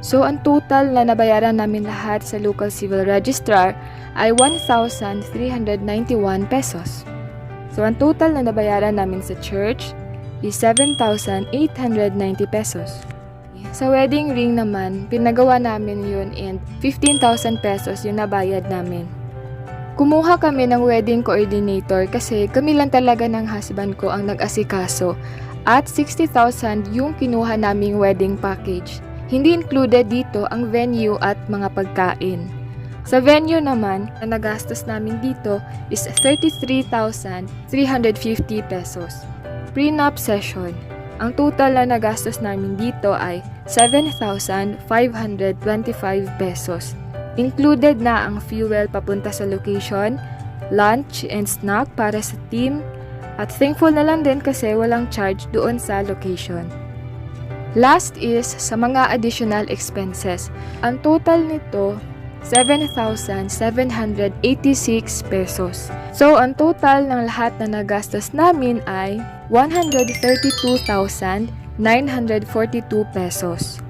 So, ang total na nabayaran namin lahat sa local civil registrar ay 1,391 pesos. So, ang total na nabayaran namin sa church is 7,890 pesos. Sa wedding ring naman, pinagawa namin yun and 15,000 pesos yung nabayad namin. Kumuha kami ng wedding coordinator kasi kami lang talaga ng husband ko ang nag-asikaso at 60,000 yung kinuha naming wedding package. Hindi included dito ang venue at mga pagkain. Sa venue naman, na nagastos namin dito is 33,350 pesos. Prenup session. Ang total na nagastos namin dito ay 7,525 pesos. Included na ang fuel papunta sa location, lunch and snack para sa team, at thankful na lang din kasi walang charge doon sa location. Last is sa mga additional expenses. Ang total nito, 7,786 pesos. So, ang total ng lahat na nagastos namin ay 132,942 pesos.